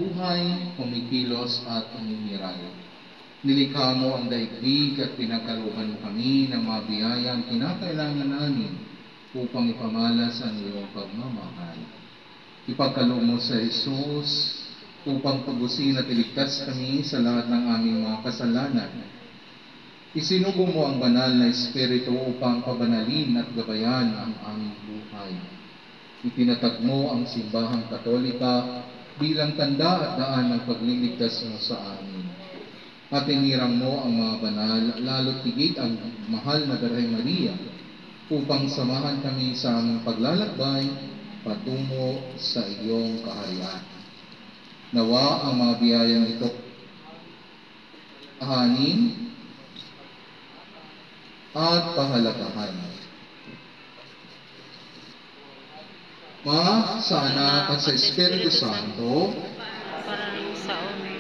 buhay, kumikilos at umiiral. Nilikha mo ang daigdig at pinagkalooban mo kami ng mga biyayang kinakailangan namin upang ipamalas ang iyong pagmamahal. Ipagkaloob mo sa Jesus upang tubusin at iligtas kami sa lahat ng aming mga kasalanan. Isinugo mo ang banal na Espiritu upang pabanalin at gabayan ang aming buhay. Itinatag mo ang simbahang Katolika bilang tanda at daan ng pagliligtas mo sa amin. At inirang mo ang mga banal, lalo't higit ang mahal na Birhen Maria, upang samahan kami sa aming paglalakbay patungo sa iyong kaharian. Nawa ang mga biyayang ito ahanin at pahalagahan. Sa Anak at sa Espiritu Santo, parang sa unang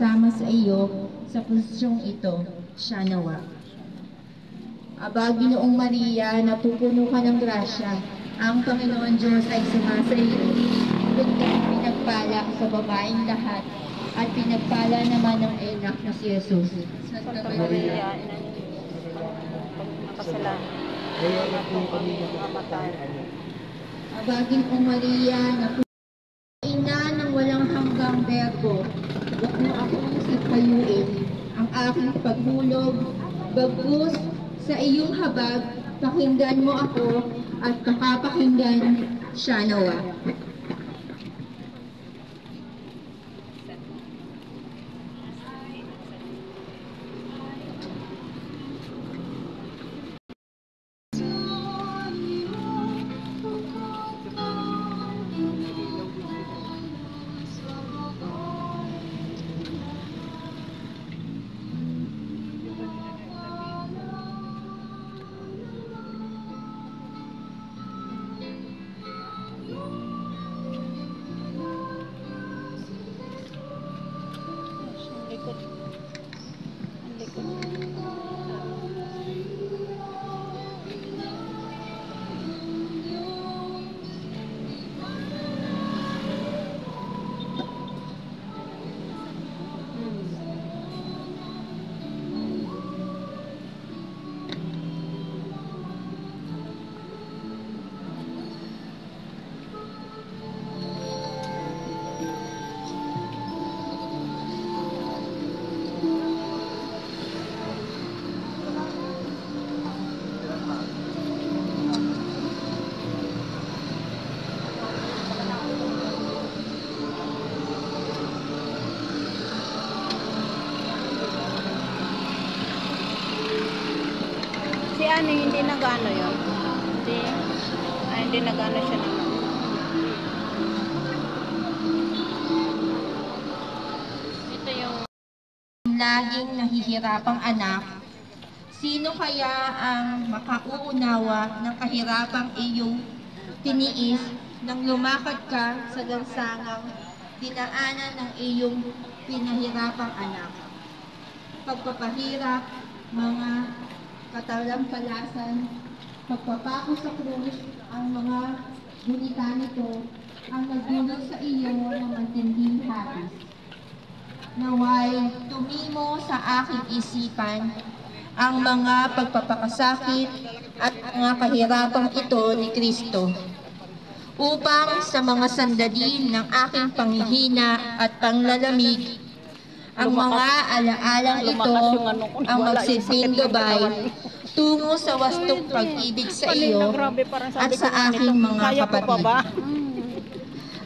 sama sa iyo sa posisyong ito, siya nawa. Aba, Ginoong Maria, napupuno ka ng grasya, ang Panginoon Diyos ay sumasa iyo. Bukod kang pinagpala sa babaeng lahat, at pinagpala naman ng anak na si Jesus. Santa Maria, ina ni Diyos, makasalanan, ngayon po kami mamamatay. Aba, Ginoong Maria, ina ng walang hanggang berbo, huwag mo akong sipayuin ang aking paghulog, bagkus sa iyong habag, pakinggan mo ako at kakapakinggan siya nawa. likod. Ang likod. Si ano, hindi nagano yun. Hindi nagano siya naman. Ito yung Laging nahihirapang anak, sino kaya ang makauunawa ng kahirapang iyong tiniis nang lumakad ka sa lansangang dinaanan ng iyong pinahirapang anak? Pagpapahirap, mga katalampalasan, pagpapako sa krus, ang mga gunita nito ang nagdulot sa iyo ng matinding hapis. Naway tumimo sa aking isipan ang mga pagpapakasakit at mga kahirapang ito ni Kristo, upang sa mga sandali ng aking panghihina at panglalamig, ang mga alaalang ito ang magsilbing gabay tungo sa wastong pag-ibig sa iyo at sa aking mga kapatid.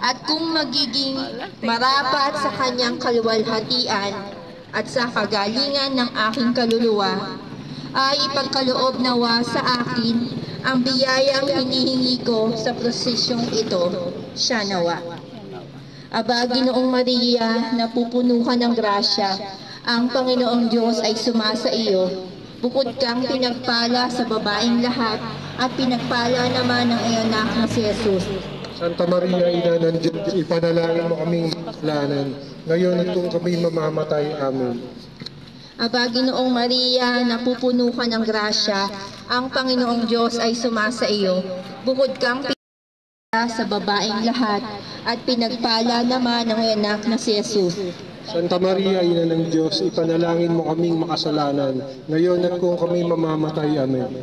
At kung magiging marapat sa kanyang kaluwalhatian at sa kagalingan ng aking kaluluwa, ay ipagkaloob nawa sa akin ang biyayang hinihingi ko sa prosesyong ito. Siya nawa. Aba, Ginoong Maria, napupuno ka ng grasya, ang Panginoong Diyos ay sumasa iyo. Bukod kang pinagpala sa babaeng lahat, at pinagpala naman ng iyong anak na si Jesus. Santa Maria, Ina ng Diyos, ipanalangin mo kaming makasalanan, ngayon at kung kami mamamatay. Amen. Aba, Ginoong Maria, napupuno ka ng grasya, ang Panginoong Diyos ay sumasa iyo. Bukod kang pinagpala sa babaeng lahat, at pinagpala naman ng iyong anak na si Jesus. Santa Maria, Ina ng Diyos, ipanalangin mo kaming makasalanan, ngayon at kung kami mamamatay. Amen.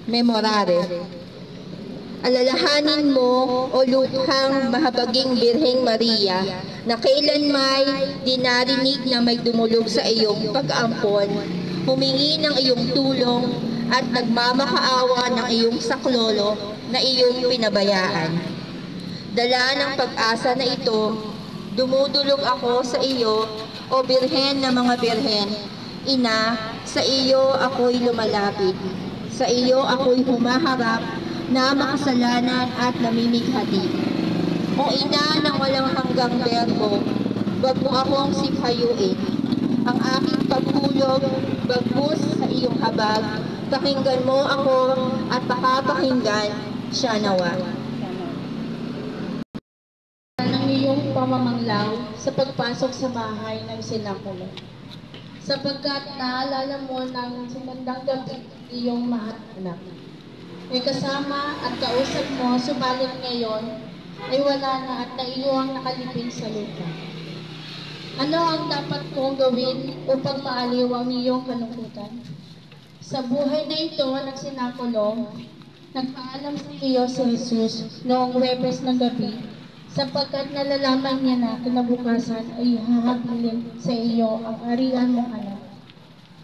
Memorare. Alalahanin mo, o luthang mahabaging Birheng Maria, na kailanmay dinarinig na may dumulog sa iyong pag-ampon, humingi ng iyong tulong, at nagmamakaawa ng iyong saklolo na iyong pinabayaan. Dala ng pag-asa na ito, dumudulog ako sa iyo, o Birhen ng mga Birhen. Ina, sa iyo ako'y lumalapit. Sa iyo ako'y humaharap na makasalanan at namimighati. O Ina ng walang hanggang berbo, wag mo akong sikhayuin. Ang aking paghulog, bagkus sa iyong habag, pakinggan mo ako at pakapakinggan siya nawa. Ng iyong pamamanglaw sa pagpasok sa bahay ng sinakulo, sapagkat naalala mo ng sumandang gabi iyong mahal anak. May kasama at kausap mo, subalit ngayon ay wala na at naiyuang nakalipin sa lupa. Ano ang dapat kong gawin upang maaliw ang iyong kalungkutan? Sa buhay na ito ng sinakulong, nagpaalam sa iyo si Jesus noong Huwebes ng gabi, sapagkat nalalaman niya na kinabukasan ay hahabilin sa iyo ang arian mong anak,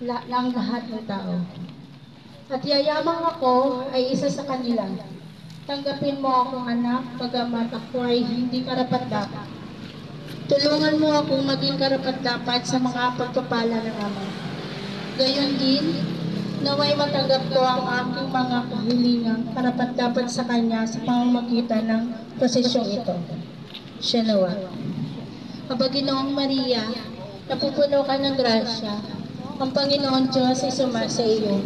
ng lahat ng tao. At yayamang ako ay isa sa kanila. Tanggapin mo akong anak, bagamat ako ay hindi karapat-dapat. Tulungan mo akong maging karapat-dapat sa mga pagpapala ng Ama. Gayon din, naway matanggap ko ang aking mga kahilingang karapat-dapat sa Kanya sa pamamagitan ng prosesyong ito. Siya nawa. Aba, Ginoong Maria, napupuno ka ng grasya. Ang Panginoon Diyos ay sumasa iyo.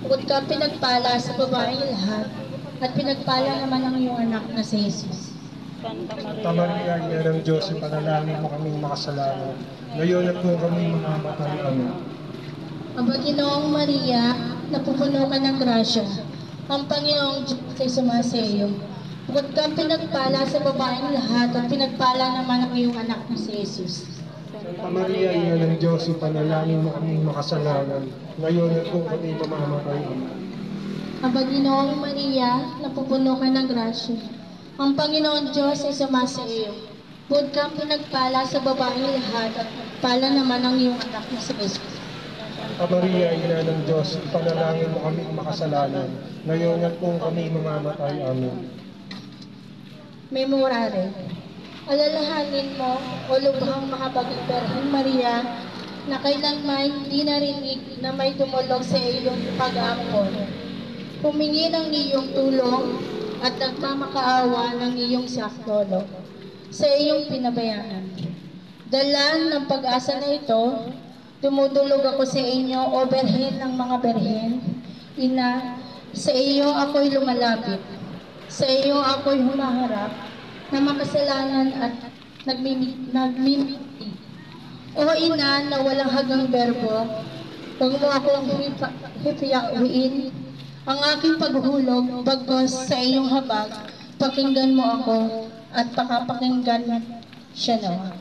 Bukod ka pinagpala sa babaeng lahat, at pinagpala naman ang iyong anak na si Jesus. Santa Santa Maria, Maria, Ina ng Diyos, ipanalangin mo kaming makasalanan. Ngayon at kung kami mamamatay. Amen. Aba Ginoong Maria, napupuno ka ng grasya. Ang Panginoong Diyos ay sumasayo. Bukod kang pinagpala sa babaeng lahat at pinagpala naman ang iyong anak na si Jesus. Santa Maria, Ina ng Diyos, ipanalangin mo kaming makasalanan. Ngayon at kung kami mamamatay. Amen. Aba Ginoong Maria, napupuno ka ng grasya. Ang Panginoong Diyos ay sumasayo. Bukod kang pinagpala sa babaeng lahat at pinagpala naman ang iyong anak na si Jesus. Santa Maria, Ina ng Diyos, ipanalangin mo kaming makasalanan. Ngayon at kung kami mamamatay. Amen. Memorare. Alalahanin mo, o lubhang makabaging Berhen Maria, na kailanman hindi narinig na may dumulog sa iyong pag-aampon. Humingi ng iyong tulong at nagmamakaawa ng iyong saklolo sa iyong pinabayaan. Dala ng pag-asa na ito, dumudulog ako sa inyo, o Berhen ng mga Berhen. Ina, sa iyo ako'y lumalapit. Sa iyo ako'y humaharap na makasalanan at nagmimiti. O Ina na walang hagang berbo, huwag mo akong hipiyakuin ang aking paghulog, bagkos sa iyong habag, pakinggan mo ako at pakapakinggan siya nawa.